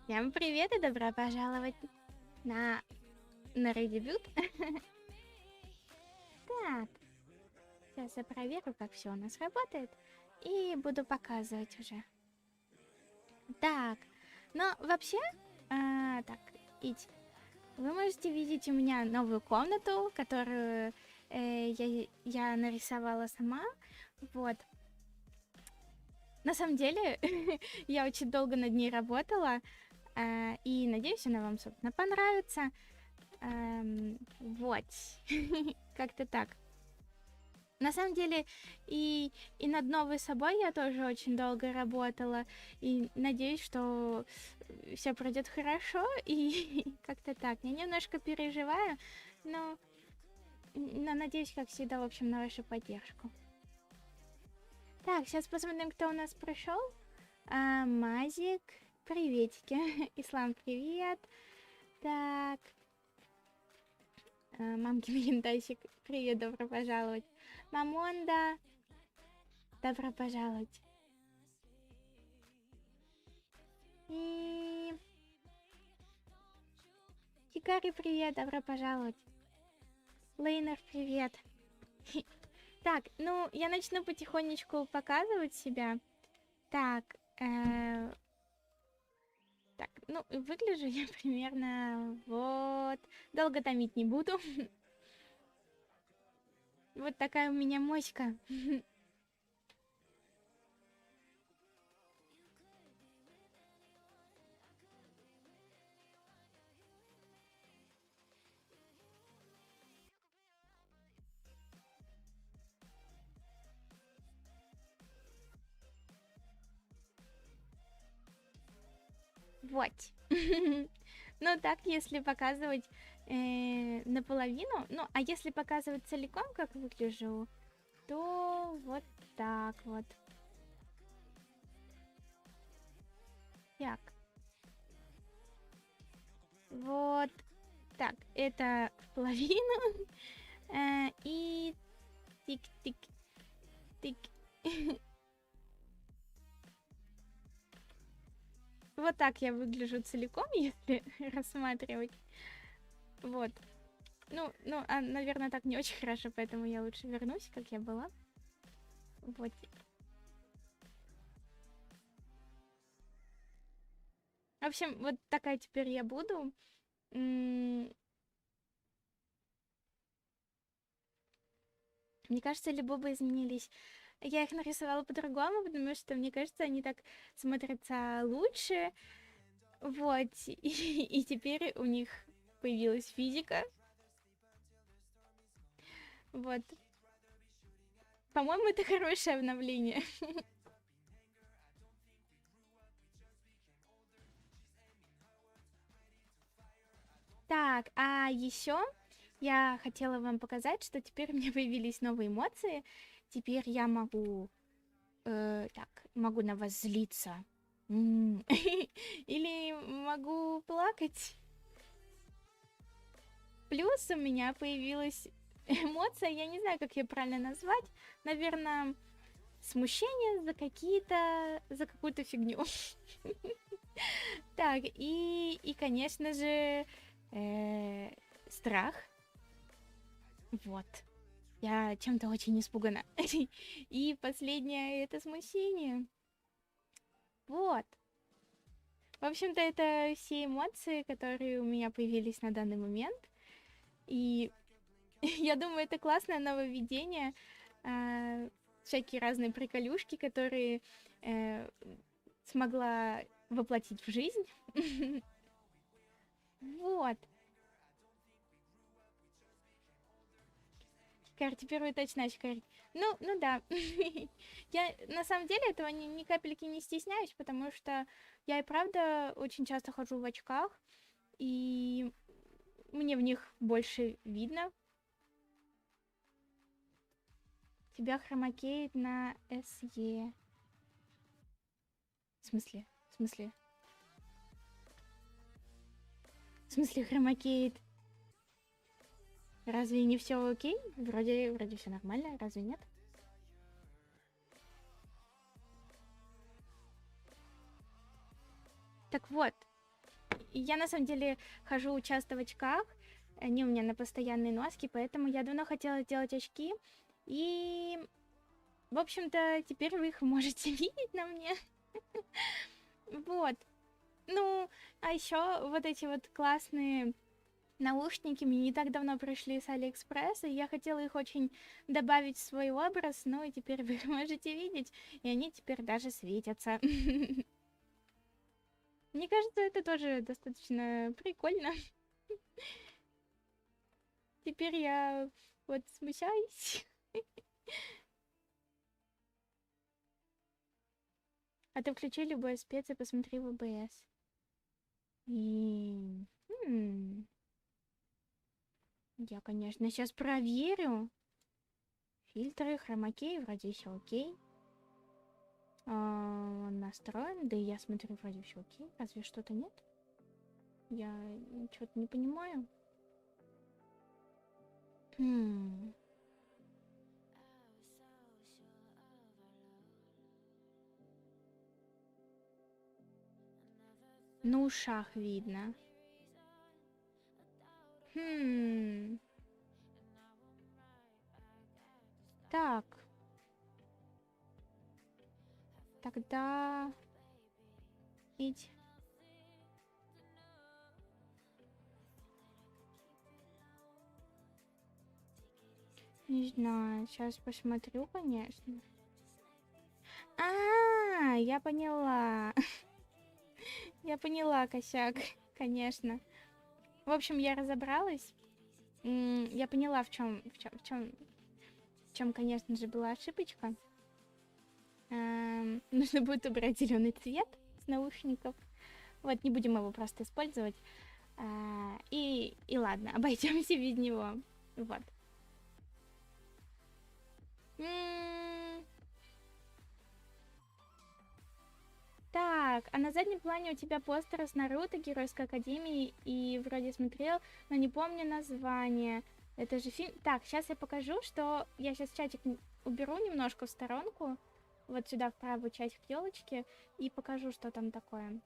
Всем привет и добро пожаловать на редебют. Так, сейчас я проверю, как все у нас работает, и буду показывать уже. Так, но вообще, так, идите. Вы можете видеть у меня новую комнату, которую я нарисовала сама. Вот. На самом деле, я очень долго над ней работала, и надеюсь, она вам, собственно, понравится. Вот. Как-то так. На самом деле, и над новой собой я тоже очень долго работала, и надеюсь, что все пройдет хорошо, и как-то так. Я немножко переживаю, но надеюсь, как всегда, в общем, на вашу поддержку. Так, сейчас посмотрим, кто у нас пришел. Мазик, приветики. Ислам, привет. Так. Мамки Миринтайщик, привет, добро пожаловать. Мамонда, добро пожаловать. И... Хикари, привет, добро пожаловать. Лейнер, привет. Так, ну, я начну потихонечку показывать себя. Так, так, ну, выгляжу я примерно вот. Долго томить не буду. Вот такая у меня моська. Вот. Ну так, если показывать наполовину, ну, а если показывать целиком, как выгляжу, то вот так вот. Так. Вот так, это в половину. И тик-тик-тик. Вот так я выгляжу целиком, если рассматривать. Вот. Ну, наверное, так не очень хорошо, поэтому я лучше вернусь, как я была. Вот. В общем, вот такая теперь я буду. Мне кажется, либо бы изменились. Я их нарисовала по-другому, потому что, мне кажется, они так смотрятся лучше. Вот. И теперь у них появилась физика. Вот. По-моему, это хорошее обновление. Так, а еще я хотела вам показать, что теперь у меня появились новые эмоции. Теперь я могу, так, могу на вас злиться. Или могу плакать. Плюс у меня появилась эмоция, я не знаю, как ее правильно назвать. Наверное, смущение за какую-то фигню. Так, и конечно же, страх. Вот. Я чем-то очень испугана. И последнее это смущение. Вот. В общем-то, это все эмоции, которые у меня появились на данный момент. И я думаю, это классное нововведение. Всякие разные приколюшки, которые смогла воплотить в жизнь. Вот. Кар, теперь вы точно очкарь. Ну да. Я на самом деле этого ни капельки не стесняюсь, потому что я и правда очень часто хожу в очках, и мне в них больше видно. Тебя хромакеет на СЕ. В смысле? В смысле? В смысле хромакеет? Разве не все окей? Вроде все нормально, разве нет? Так вот, я на самом деле хожу часто в очках, они у меня на постоянной носке, поэтому я давно хотела сделать очки, и, в общем-то, теперь вы их можете видеть на мне. Вот. Ну, а еще вот эти вот классные наушники мне не так давно пришли с Алиэкспресса, и я хотела их очень добавить в свой образ, ну и теперь вы их можете видеть, и они теперь даже светятся. Мне кажется, это тоже достаточно прикольно. Теперь я вот смущаюсь. А ты включи любой спец и посмотри в ОБС. И... Я, конечно, сейчас проверю. Фильтры, хромакей, вроде все окей. Он настроен, да и я смотрю, вроде все окей. Разве что-то нет? Я что-то не понимаю. На ушах видно. Так. Тогда... Идь. Не знаю, сейчас посмотрю, конечно. Я поняла. Я поняла, косяк, конечно. В общем, я разобралась. Я поняла, в чем, конечно же, была ошибочка. Нужно будет убрать зеленый цвет с наушников. Вот, не будем его просто использовать. И ладно, обойдемся без него. Вот. Так, а на заднем плане у тебя постер с Наруто, Геройской Академии, и вроде смотрел, но не помню название. Это же фильм... Так, сейчас я покажу, что... Я сейчас чатик уберу немножко в сторонку, вот сюда, в правую часть к ёлочке, и покажу, что там такое.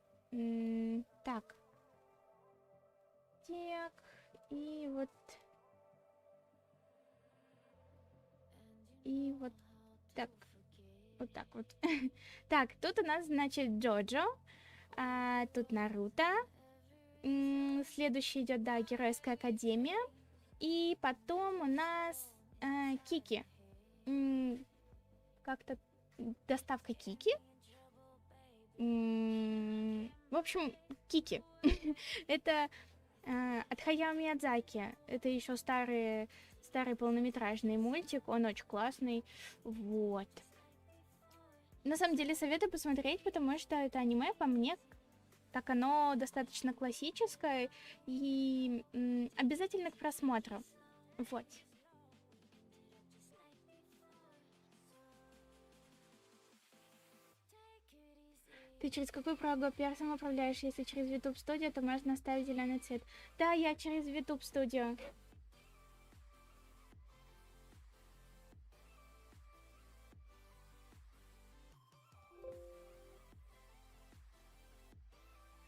Так. Так, и вот... И вот так. Вот так вот. Так, тут у нас, значит, Джоджо. Тут Наруто. Следующий идет, да, Геройская Академия. И потом у нас Кики. как-то доставка Кики. В общем, Кики. Это от Хаяо Миядзаки. Это еще старый полнометражный мультик. Он очень классный. Вот. На самом деле советую посмотреть, потому что это аниме, по мне, так оно достаточно классическое и обязательно к просмотру. Вот. Ты через какую программу персом управляешь? Если через YouTube Studio, то можно наставить зеленый цвет. Да, я через YouTube Studio.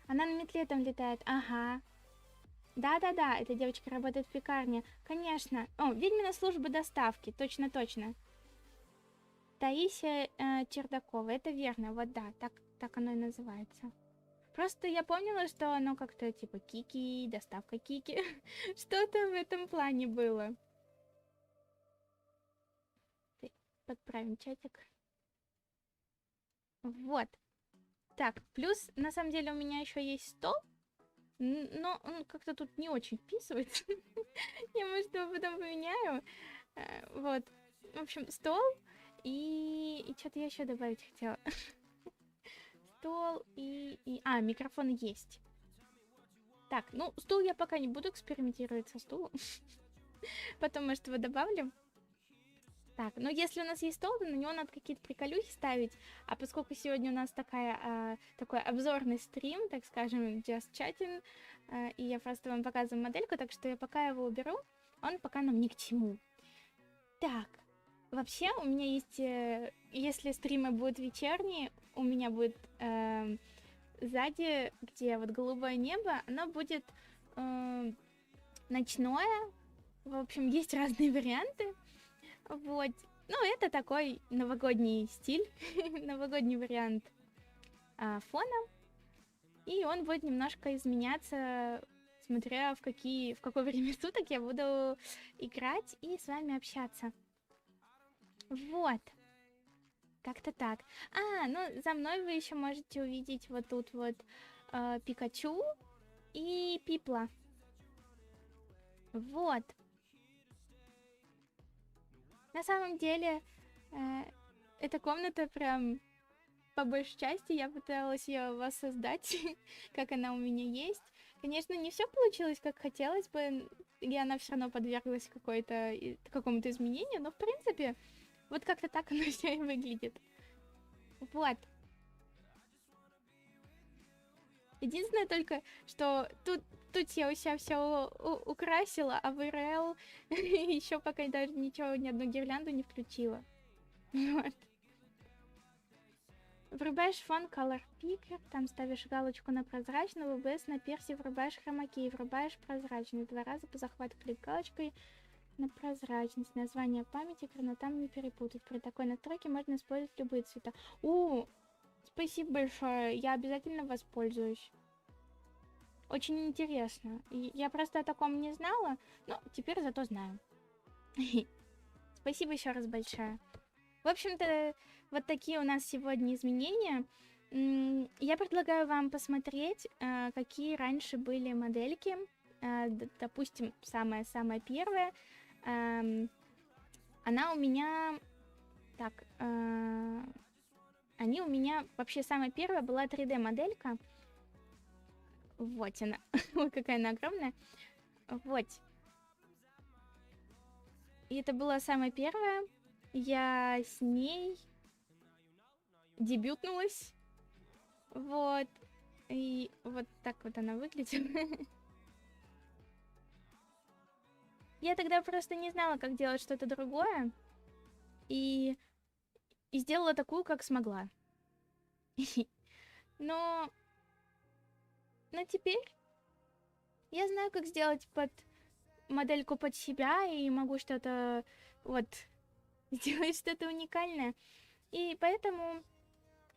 Она на метле там летает. Ага. Да-да-да, эта девочка работает в пекарне. Конечно. О, ведьмина служба доставки. Точно-точно. Таисия Чердакова. Это верно. Вот да, так оно и называется. Просто я помнила, что оно как-то типа Кики, доставка Кики. Что-то в этом плане было. Подправим чатик. Вот. Так, плюс, на самом деле, у меня еще есть стол, но он как-то тут не очень вписывается. Я, может, его потом поменяю. Вот. В общем, стол и что-то я еще добавить хотела. Стол и... А, микрофон есть. Так, ну, стул я пока не буду экспериментировать со стулом. Потом, может, его добавлю. Так, ну если у нас есть стол, то на него надо какие-то приколюхи ставить. А поскольку сегодня у нас такой обзорный стрим, так скажем, just chatting, и я просто вам показываю модельку, так что я пока его уберу, он пока нам ни к чему. Так, вообще у меня есть, если стримы будут вечерние, у меня будет сзади, где вот голубое небо, оно будет ночное. В общем, есть разные варианты. Вот. Ну, это такой новогодний стиль, новогодний вариант фона. И он будет немножко изменяться, смотря в какое время суток я буду играть и с вами общаться. Вот. Как-то так. Ну, за мной вы еще можете увидеть вот тут вот Пикачу и Пипла. Вот. На самом деле, эта комната прям, по большей части, я пыталась ее воссоздать, как она у меня есть. Конечно, не все получилось, как хотелось бы, и она все равно подверглась какому-то изменению, но, в принципе, вот как-то так оно все и выглядит. Вот. Единственное только, что тут я у себя все украсила, а в ИРЛ еще пока даже ничего, ни одну гирлянду не включила. Вот. Врубаешь фон Color Picker, там ставишь галочку на прозрачный, в OBS на перси врубаешь хромаки, врубаешь прозрачный. 2 раза по захвату клик галочкой на прозрачность. Название памяти, там не перепутать. При такой настройке можно использовать любые цвета. Спасибо большое, я обязательно воспользуюсь. Очень интересно. Я просто о таком не знала, но теперь зато знаю. Спасибо еще раз большое. В общем-то, вот такие у нас сегодня изменения. Я предлагаю вам посмотреть, какие раньше были модельки. Допустим, самая первая. Она у меня... Так, они у меня... Вообще, самая первая была 3D-моделька. Вот она. Ой, какая она огромная. Вот. И это была самая первая. Я с ней дебютнулась. Вот. И вот так вот она выглядела. Я тогда просто не знала, как делать что-то другое. И сделала такую, как смогла. Но теперь я знаю, как сделать модельку под себя, и могу что-то сделать что-то уникальное. И поэтому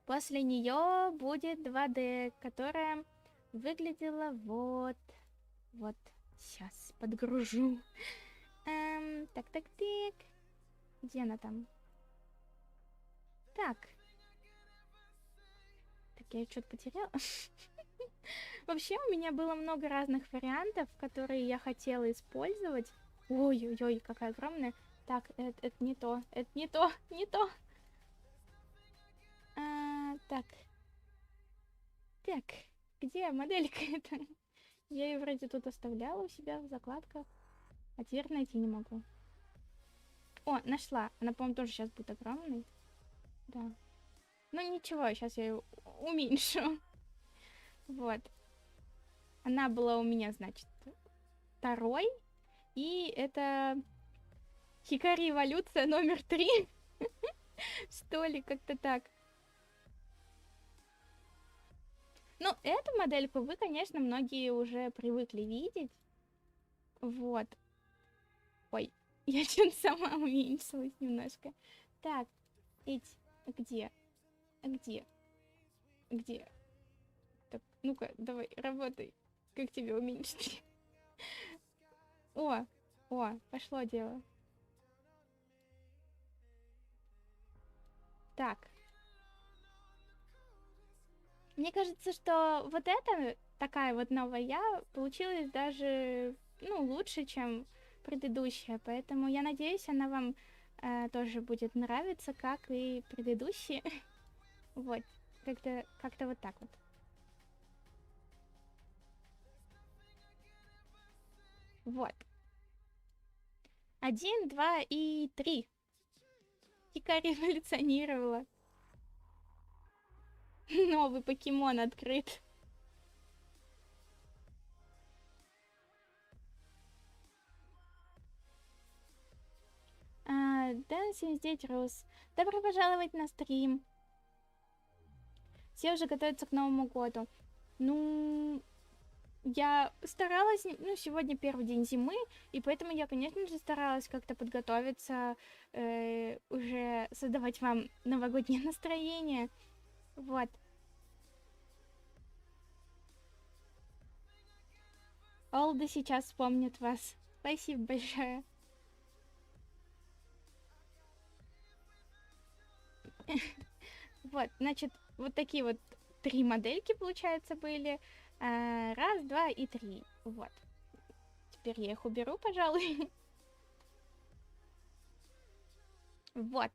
после нее будет 2D, которая выглядела вот. Сейчас подгружу. Так. Где она там? Так. Так, я что-то потеряла. Вообще, у меня было много разных вариантов, которые я хотела использовать. Ой-ой-ой, какая огромная. Так, это не то, это не то, не то. Так. Так, где моделька эта? Я ее вроде тут оставляла у себя в закладках. А теперь найти не могу. О, нашла. Она, по-моему, тоже сейчас будет огромной. Да. Ну ничего, сейчас я ее уменьшу. Вот. Она была у меня, значит, второй. И это Хикари эволюция номер 3. Что ли, как-то так. Ну, эту модельку вы, конечно, многие уже привыкли видеть. Вот. Ой, я что-то сама уменьшилась немножко. Так, эти, где? Где? Где? Так, ну-ка, давай, работай. Как тебе уменьшить? О, пошло дело. Так. Мне кажется, что вот эта такая вот новая я получилась даже, ну, лучше, чем предыдущая. Поэтому я надеюсь, она вам тоже будет нравиться, как и предыдущие. Вот. Как-то вот так вот. Вот. 1, 2 и 3. Хикари эволюционировала. Новый покемон открыт. Dancing Rose. Добро пожаловать на стрим. Все уже готовятся к Новому году. Ну, я старалась, ну, сегодня первый день зимы, и поэтому я, конечно же, старалась как-то подготовиться, уже создавать вам новогоднее настроение. Вот. Олды сейчас вспомнят вас. Спасибо большое. Вот, значит, вот такие вот 3 модельки, получается, были. Раз, два и 3. Вот. Теперь я их уберу, пожалуй. Вот.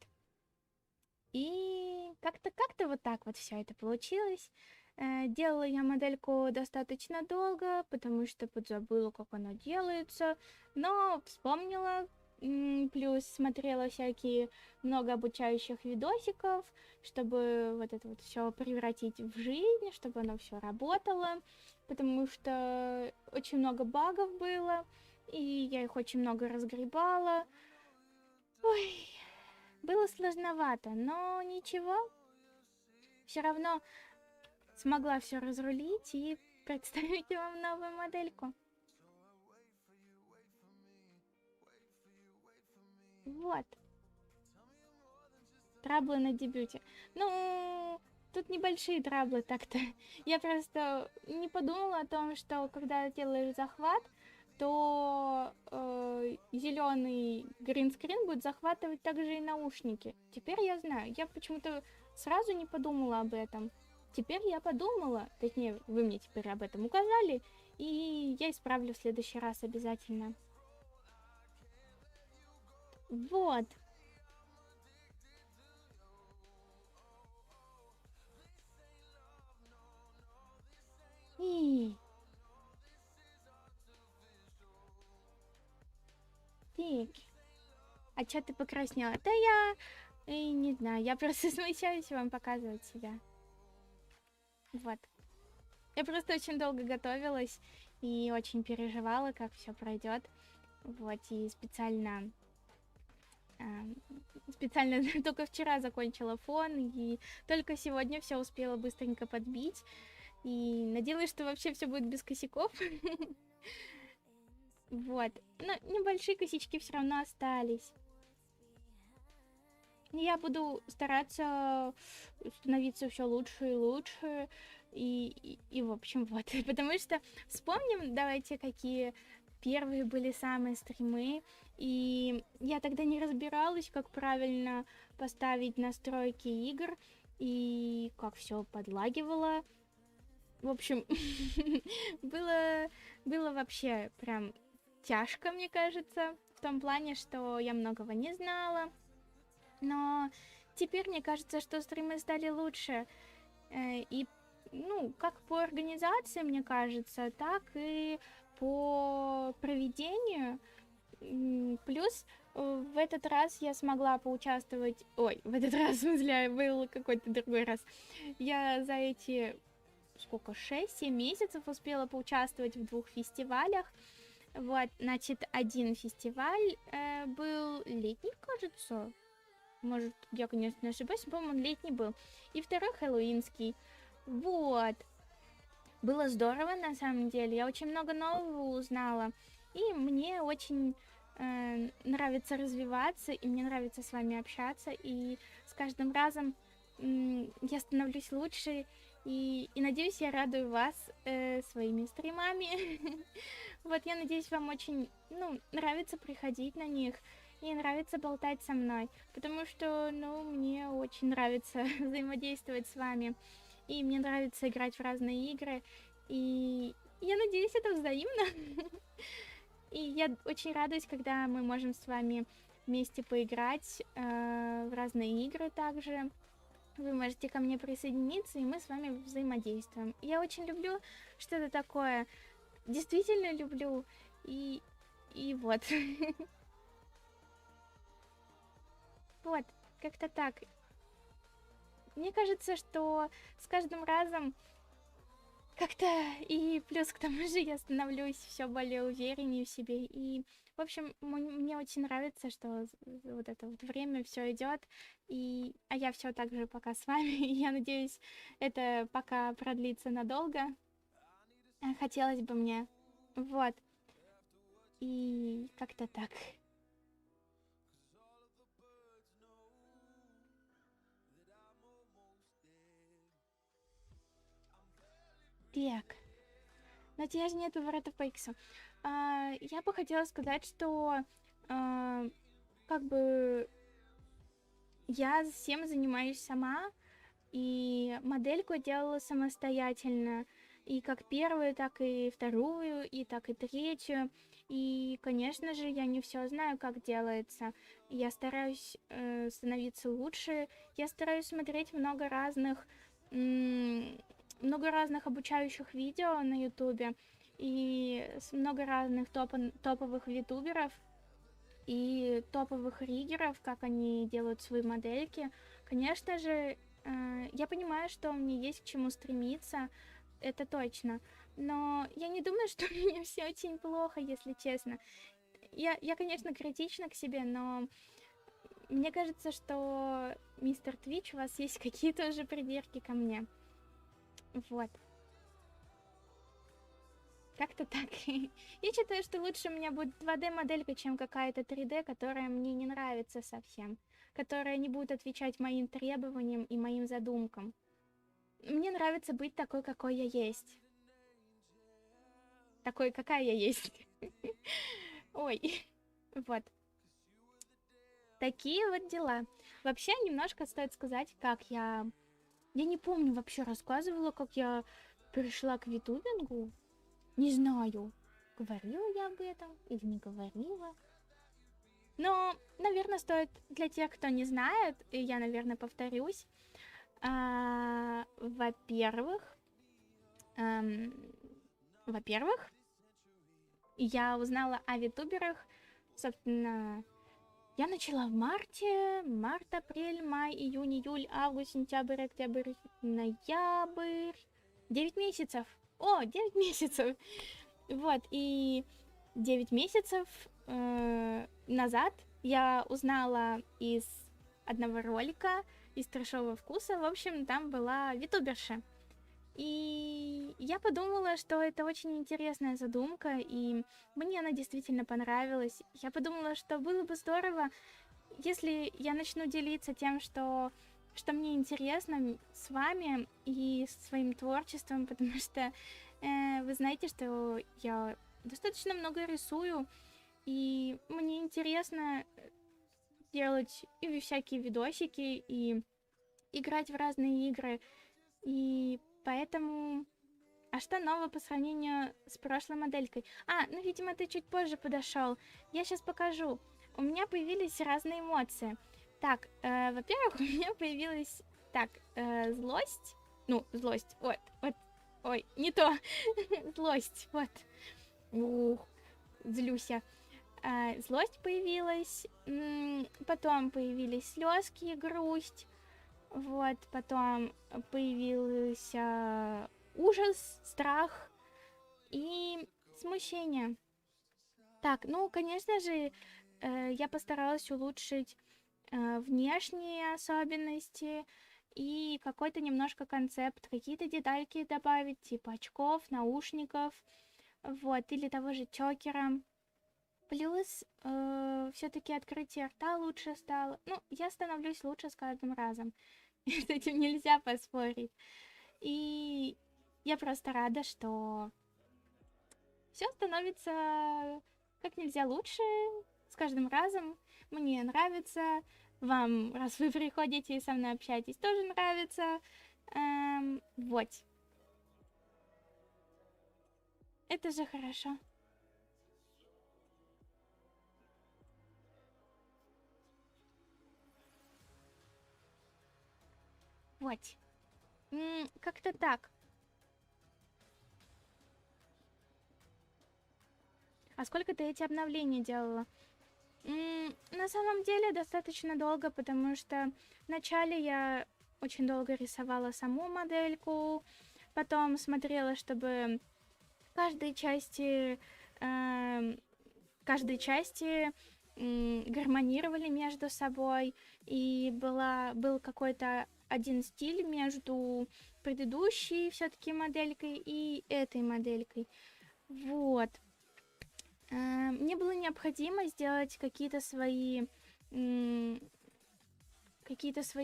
И как-то вот так вот все это получилось. Делала я модельку достаточно долго, потому что подзабыла, как она делается, но вспомнила, плюс смотрела всякие много обучающих видосиков, чтобы вот это вот все превратить в жизнь, чтобы оно все работало, потому что очень много багов было, и я их очень много разгребала. Ой, было сложновато, но ничего, все равно смогла все разрулить и представить вам новую модельку. Вот. Траблы на дебюте. Ну, тут небольшие траблы так-то. Я просто не подумала о том, что когда делаешь захват, то зеленый гринскрин будет захватывать также и наушники. Теперь я знаю. Я почему-то сразу не подумала об этом. Теперь я подумала, точнее, вы мне теперь об этом указали, и я исправлю в следующий раз обязательно. Вот. И... Так. А чё ты покраснела? Да я... не знаю, я просто смущаюсь вам показывать себя. Вот. Я просто очень долго готовилась и очень переживала, как все пройдет. Вот, и специально только вчера закончила фон, и только сегодня все успела быстренько подбить. И надеялась, что вообще все будет без косяков. Вот. Но небольшие косячки все равно остались. Я буду стараться становиться все лучше и лучше. И в общем, вот. Потому что вспомним, давайте, какие первые были самые стримы, и я тогда не разбиралась, как правильно поставить настройки игр, и как все подлагивало. В общем, было вообще прям тяжко, мне кажется, в том плане, что я многого не знала. Но теперь мне кажется, что стримы стали лучше. И, ну, как по организации, мне кажется, так и по проведению. Плюс в этот раз я смогла поучаствовать... Ой, в этот раз, в смысле, был какой-то другой раз. Я за эти, сколько, 6-7 месяцев успела поучаствовать в 2 фестивалях. Вот, значит, один фестиваль был летний, кажется. Может, я, конечно, ошибаюсь, по-моему, он летний был. И второй хэллоуинский. Вот. Было здорово, на самом деле. Я очень много нового узнала. И мне очень нравится развиваться, и мне нравится с вами общаться. И с каждым разом я становлюсь лучше. И надеюсь, я радую вас своими стримами. Вот, я надеюсь, вам очень, нравится приходить на них. И нравится болтать со мной, потому что, мне очень нравится взаимодействовать с вами, и мне нравится играть в разные игры, и я надеюсь, это взаимно. И я очень радуюсь, когда мы можем с вами вместе поиграть в разные игры также. Вы можете ко мне присоединиться, и мы с вами взаимодействуем. Я очень люблю что-то такое, действительно люблю, и вот. Вот, как-то так. Мне кажется, что с каждым разом как-то и плюс к тому же я становлюсь все более увереннее в себе. И, в общем, мне очень нравится, что вот это вот время все идет. А я все так же пока с вами. И я надеюсь, это пока продлится надолго. Хотелось бы мне. Вот. И как-то так. Так. Но тебя же нет поворота по иксу. Я бы хотела сказать, что как бы я всем занимаюсь сама, и модельку делала самостоятельно, и как первую, так и вторую, и так и третью. И, конечно же, я не все знаю, как делается. Я стараюсь становиться лучше, я стараюсь смотреть много разных обучающих видео на ютубе и много разных топовых ютуберов и топовых риггеров, как они делают свои модельки. Конечно же, я понимаю, что мне есть к чему стремиться, это точно, но я не думаю, что у меня все очень плохо, если честно. Я, конечно, критична к себе, но мне кажется, что мистер Твич, у вас есть какие-то уже придирки ко мне. Вот. Как-то так. Я считаю, что лучше у меня будет 2D-моделька, чем какая-то 3D, которая мне не нравится совсем. Которая не будет отвечать моим требованиям и моим задумкам. Мне нравится быть такой, какой я есть. Такой, какая я есть. Ой. Вот. Такие вот дела. Вообще, немножко стоит сказать, как я... Я не помню, вообще рассказывала, как я перешла к витубингу. Не знаю, говорила я об этом или не говорила. Но, наверное, стоит для тех, кто не знает, и я, наверное, повторюсь. Во-первых, я узнала о витуберах, собственно, я начала в март, апрель, май, июнь, июль, август, сентябрь, октябрь, ноябрь. 9 месяцев. О, 9 месяцев. Вот, и 9 месяцев назад я узнала из одного ролика, из трэшового вкуса, в общем, там была витуберша. И я подумала, что это очень интересная задумка, и мне она действительно понравилась. Я подумала, что было бы здорово, если я начну делиться тем, что мне интересно с вами и своим творчеством, потому что вы знаете, что я достаточно много рисую, и мне интересно делать и всякие видосики, и играть в разные игры, и поэтому... А что нового по сравнению с прошлой моделькой? Ну, видимо, ты чуть позже подошел. Я сейчас покажу. У меня появились разные эмоции. Так, во-первых, у меня появилась... Так, злость. Ну, злость. Вот. Ой, не то. Злость, вот. Ух, злюся. Злость появилась. Потом появились слезки и грусть. Вот, потом появился ужас, страх и смущение. Так, ну, конечно же, я постаралась улучшить внешние особенности и какой-то немножко концепт, какие-то детальки добавить, типа очков, наушников, вот, или того же чокера. Плюс все-таки открытие рта лучше стало. Ну, я становлюсь лучше с каждым разом. С этим нельзя поспорить. И я просто рада, что все становится как нельзя лучше с каждым разом. Мне нравится. Вам, раз вы приходите и со мной общаетесь, тоже нравится. Вот. Это же хорошо. Вот. Как-то так. А сколько ты эти обновления делала? На самом деле достаточно долго, потому что вначале я очень долго рисовала саму модельку, потом смотрела, чтобы каждой части, каждой части гармонировали между собой, и был какой-то один стиль между предыдущей все-таки моделькой и этой моделькой. Вот. Мне было необходимо сделать какие-то свои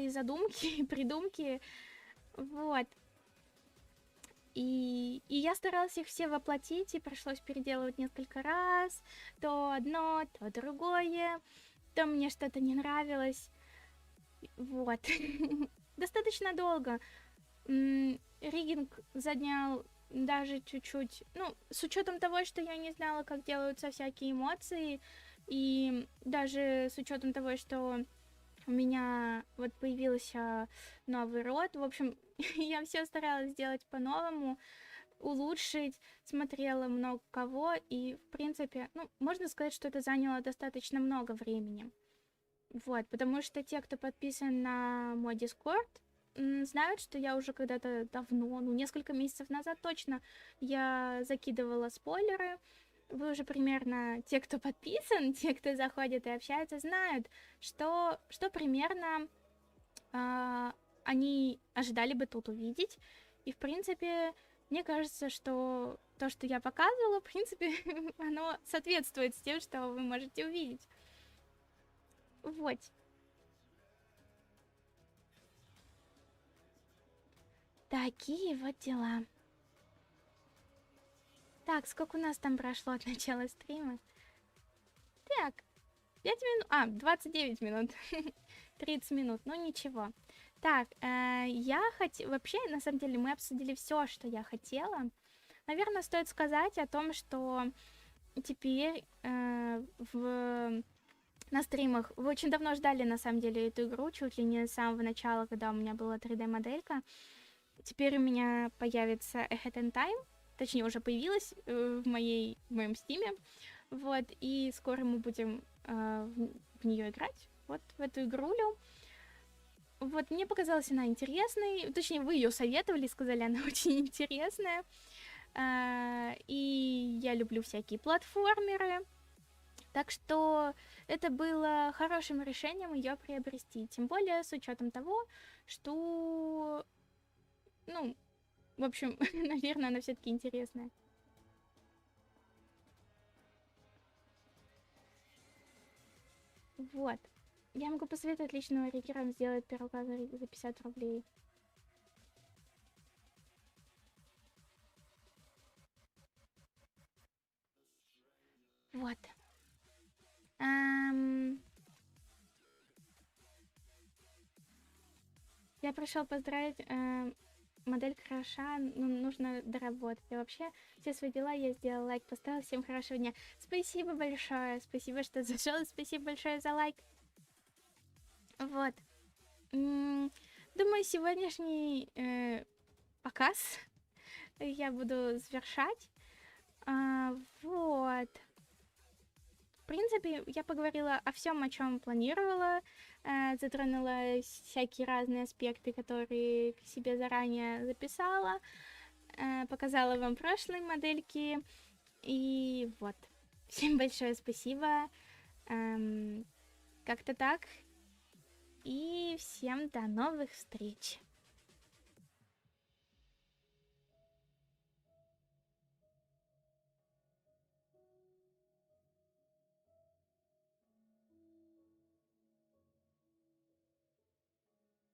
задумки, придумки, вот. И я старалась их все воплотить, и пришлось переделывать несколько раз, то одно, то другое, то мне что-то не нравилось, вот. Достаточно долго. Риггинг занял даже чуть-чуть, ну, с учетом того, что я не знала, как делаются всякие эмоции, и даже с учетом того, что у меня вот появился новый род, в общем, я все старалась сделать по-новому, улучшить, смотрела много кого, и, в принципе, ну, можно сказать, что это заняло достаточно много времени. Вот, потому что те, кто подписан на мой Discord, знают, что я уже когда-то давно, ну, несколько месяцев назад точно, я закидывала спойлеры. Вы уже примерно, те, кто подписан, те, кто заходит и общается, знают, что примерно они ожидали бы тут увидеть. И, в принципе, мне кажется, что то, что я показывала, в принципе, оно соответствует с тем, что вы можете увидеть. Вот. Такие вот дела. Так, сколько у нас там прошло от начала стрима? Так, 5 минут... 29 минут. 30 минут, ну ничего. Так, вообще, на самом деле, мы обсудили все, что я хотела. Наверное, стоит сказать о том, что теперь на стримах вы очень давно ждали, на самом деле, эту игру, чуть ли не с самого начала, когда у меня была 3D-моделька. Теперь у меня появится A Hat in Time, точнее, уже появилась в моем стиме, вот, и скоро мы будем в нее играть, вот, в эту игрулю. Вот, мне показалась она интересной, точнее, вы ее советовали, сказали, она очень интересная, и я люблю всякие платформеры, так что это было хорошим решением ее приобрести, тем более с учетом того, что, ну, в общем, наверное, она все-таки интересная. Вот. Я могу посоветовать личного риггера сделать пирога за 50 рублей. Вот. Эм, Я пришел поздравить. Модель хороша, ну, нужно доработать. И вообще, все свои дела я сделала, лайк поставила. Всем хорошего дня. Спасибо большое. Спасибо, что зашел. И спасибо большое за лайк. Вот. Думаю, сегодняшний показ я буду завершать. Вот. В принципе, я поговорила о всем, о чем планировала, затронула всякие разные аспекты, которые к себе заранее записала, показала вам прошлые модельки, и вот. Всем большое спасибо, как-то так, и всем до новых встреч.